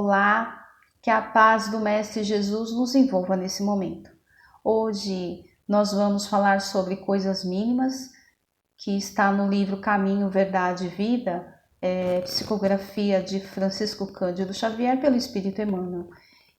Olá, que a paz do Mestre Jesus nos envolva nesse momento. Hoje nós vamos falar sobre coisas mínimas, que está no livro Caminho, Verdade e Vida, psicografia de Francisco Cândido Xavier pelo Espírito Emmanuel.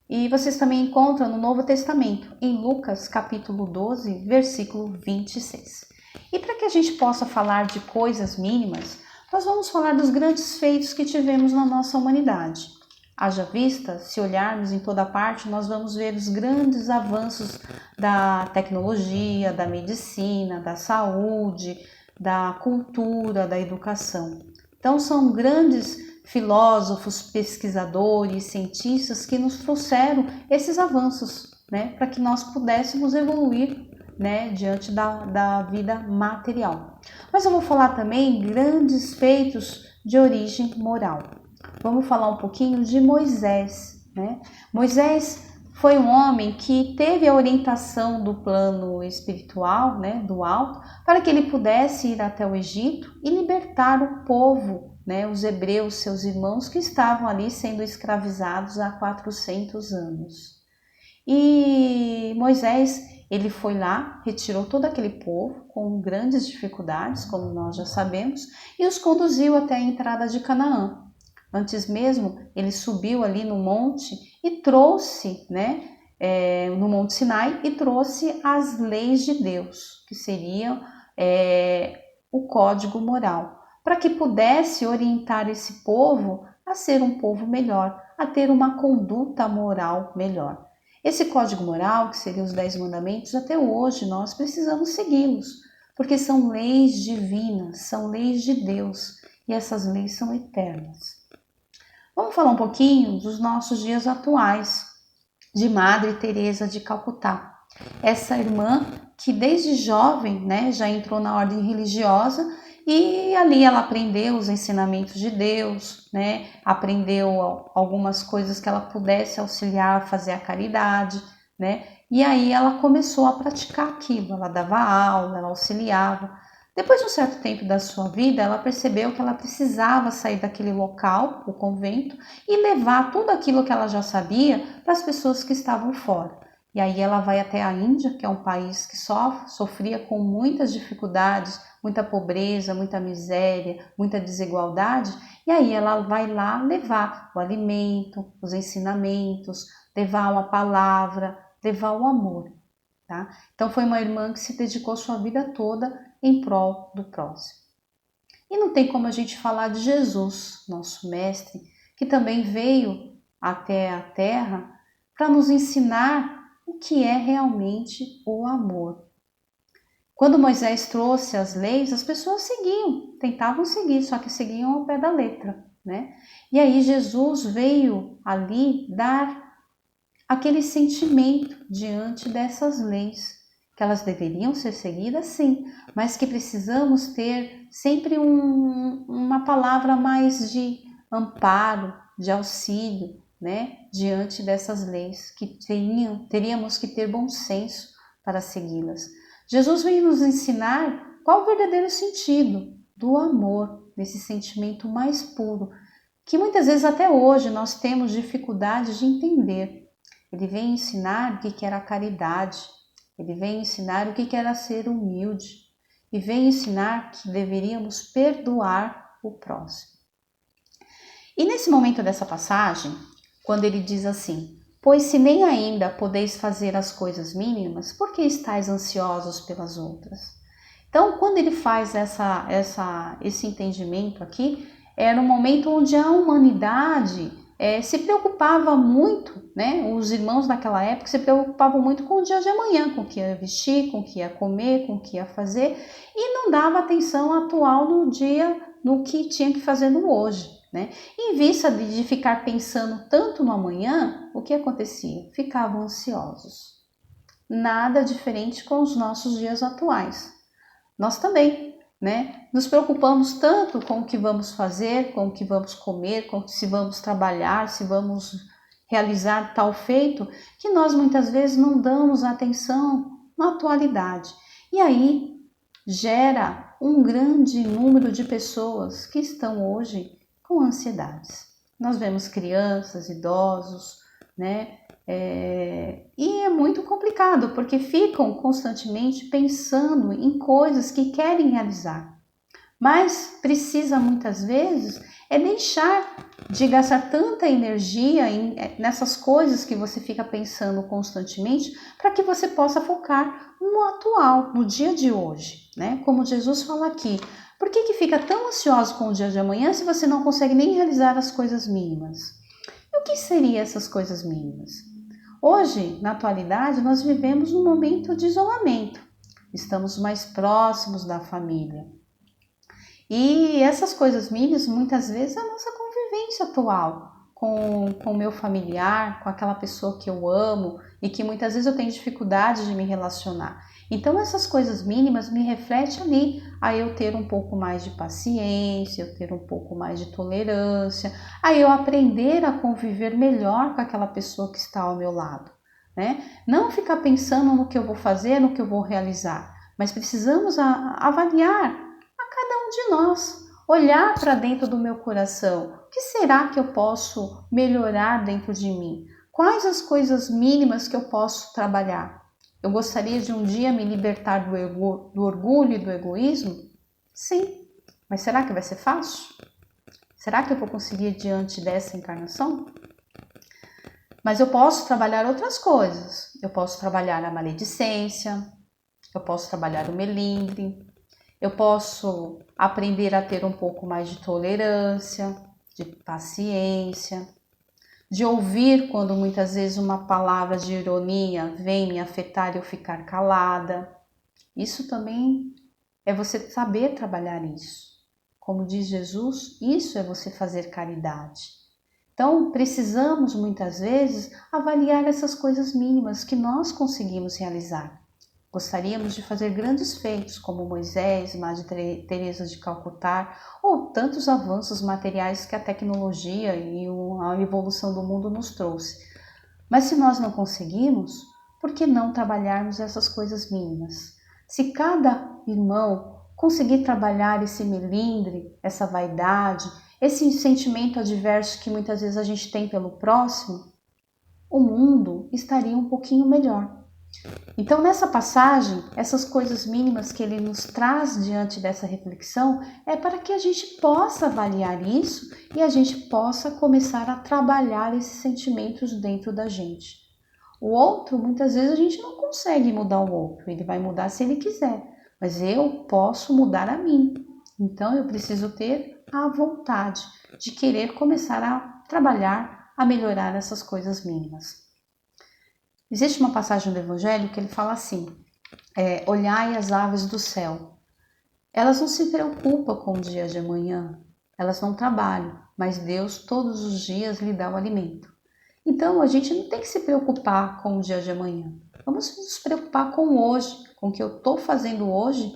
E vocês também encontram no Novo Testamento, em Lucas capítulo 12, versículo 26. E para que a gente possa falar de coisas mínimas, nós vamos falar dos grandes feitos que tivemos na nossa humanidade. Haja vista, se olharmos em toda parte, nós vamos ver os grandes avanços da tecnologia, da medicina, da saúde, da cultura, da educação. Então são grandes filósofos, pesquisadores, cientistas que nos trouxeram esses avanços, para que nós pudéssemos evoluir, diante da vida material. Mas eu vou falar também grandes feitos de origem moral. Vamos falar um pouquinho de Moisés. Moisés foi um homem que teve a orientação do plano espiritual, do alto, para que ele pudesse ir até o Egito e libertar o povo, os hebreus, seus irmãos, que estavam ali sendo escravizados há 400 anos. E Moisés, ele foi lá, retirou todo aquele povo com grandes dificuldades, como nós já sabemos, e os conduziu até a entrada de Canaã. Antes mesmo, ele subiu ali no monte e trouxe, no Monte Sinai, e trouxe as leis de Deus, que seriam o código moral, para que pudesse orientar esse povo a ser um povo melhor, a ter uma conduta moral melhor. Esse código moral, que seriam os 10 mandamentos, até hoje nós precisamos segui-los, porque são leis divinas, são leis de Deus, e essas leis são eternas. Vamos falar um pouquinho dos nossos dias atuais, de Madre Teresa de Calcutá. Essa irmã que desde jovem, já entrou na ordem religiosa e ali ela aprendeu os ensinamentos de Deus, aprendeu algumas coisas que ela pudesse auxiliar a fazer a caridade, e aí ela começou a praticar aquilo, ela dava aula, ela auxiliava. Depois de um certo tempo da sua vida, ela percebeu que ela precisava sair daquele local, o convento, e levar tudo aquilo que ela já sabia para as pessoas que estavam fora. E aí ela vai até a Índia, que é um país que sofria com muitas dificuldades, muita pobreza, muita miséria, muita desigualdade, e aí ela vai lá levar o alimento, os ensinamentos, levar uma palavra, levar o amor. Tá? Então foi uma irmã que se dedicou sua vida toda em prol do próximo. E não tem como a gente falar de Jesus, nosso mestre, que também veio até a Terra para nos ensinar o que é realmente o amor. Quando Moisés trouxe as leis, as pessoas seguiam, tentavam seguir, só que seguiam ao pé da letra, E aí Jesus veio ali dar aquele sentimento diante dessas leis, que elas deveriam ser seguidas, sim, mas que precisamos ter sempre uma palavra mais de amparo, de auxílio, diante dessas leis, que teríamos que ter bom senso para segui-las. Jesus veio nos ensinar qual o verdadeiro sentido do amor, desse sentimento mais puro, que muitas vezes até hoje nós temos dificuldade de entender. Ele vem ensinar o que era a caridade, ele vem ensinar o que era ser humilde, e vem ensinar que deveríamos perdoar o próximo. E nesse momento dessa passagem, quando ele diz assim: pois se nem ainda podeis fazer as coisas mínimas, por que estáis ansiosos pelas outras? Então, quando ele faz esse entendimento aqui, era um momento onde a humanidade se preocupava muito, os irmãos naquela época se preocupavam muito com o dia de amanhã, com o que ia vestir, com o que ia comer, com o que ia fazer, e não dava atenção atual no dia, no que tinha que fazer no hoje. Em vista de ficar pensando tanto no amanhã, o que acontecia? Ficavam ansiosos. Nada diferente com os nossos dias atuais. Nós também, nos preocupamos tanto com o que vamos fazer, com o que vamos comer, com se vamos trabalhar, se vamos realizar tal feito, que nós muitas vezes não damos atenção na atualidade. E aí gera um grande número de pessoas que estão hoje com ansiedades. nós vemos crianças, idosos, né? E é muito complicado, porque ficam constantemente pensando em coisas que querem realizar. Mas precisa muitas vezes deixar de gastar tanta energia nessas coisas que você fica pensando constantemente, para que você possa focar no atual, no dia de hoje, né? Como Jesus fala aqui, por que fica tão ansioso com o dia de amanhã se você não consegue nem realizar as coisas mínimas? E o que seriam essas coisas mínimas? Hoje, na atualidade, nós vivemos um momento de isolamento. Estamos mais próximos da família. E essas coisas mínimas, muitas vezes, é a nossa convivência atual com o meu familiar, com aquela pessoa que eu amo e que muitas vezes eu tenho dificuldade de me relacionar. Então, essas coisas mínimas me refletem ali a eu ter um pouco mais de paciência, eu ter um pouco mais de tolerância, a eu aprender a conviver melhor com aquela pessoa que está ao meu lado, né? Não ficar pensando no que eu vou fazer, no que eu vou realizar, mas precisamos avaliar cada um de nós, olhar para dentro do meu coração. O que será que eu posso melhorar dentro de mim? Quais as coisas mínimas que eu posso trabalhar? Eu gostaria de um dia me libertar do orgulho e do egoísmo? Sim, mas será que vai ser fácil? Será que eu vou conseguir diante dessa encarnação? Mas eu posso trabalhar outras coisas. Eu posso trabalhar a maledicência, eu posso trabalhar o melindre, eu posso aprender a ter um pouco mais de tolerância, de paciência, de ouvir quando muitas vezes uma palavra de ironia vem me afetar e eu ficar calada. Isso também é você saber trabalhar isso. Como diz Jesus, isso é você fazer caridade. Então, precisamos muitas vezes avaliar essas coisas mínimas que nós conseguimos realizar. Gostaríamos de fazer grandes feitos como Moisés, Madre Teresa de Calcutá ou tantos avanços materiais que a tecnologia e a evolução do mundo nos trouxe. Mas se nós não conseguimos, por que não trabalharmos essas coisas mínimas? Se cada irmão conseguir trabalhar esse melindre, essa vaidade, esse sentimento adverso que muitas vezes a gente tem pelo próximo, o mundo estaria um pouquinho melhor. Então, nessa passagem, essas coisas mínimas que ele nos traz diante dessa reflexão é para que a gente possa avaliar isso e a gente possa começar a trabalhar esses sentimentos dentro da gente. O outro, muitas vezes, a gente não consegue mudar o outro, ele vai mudar se ele quiser, mas eu posso mudar a mim. Então, eu preciso ter a vontade de querer começar a trabalhar, a melhorar essas coisas mínimas. Existe uma passagem do Evangelho que ele fala assim, olhai as aves do céu. Elas não se preocupam com o dia de amanhã, elas não trabalham, mas Deus todos os dias lhe dá o alimento. Então a gente não tem que se preocupar com o dia de amanhã, vamos nos preocupar com hoje, com o que eu estou fazendo hoje,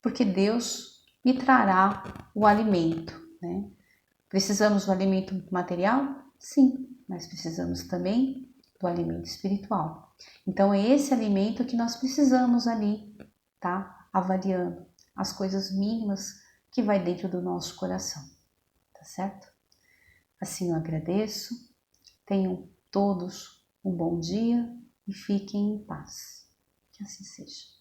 porque Deus me trará o alimento, né? Precisamos do alimento material? Sim, mas precisamos também do alimento espiritual. Então é esse alimento que nós precisamos ali, tá? Avaliando as coisas mínimas que vai dentro do nosso coração, tá certo? Assim eu agradeço, tenham todos um bom dia e fiquem em paz. Que assim seja.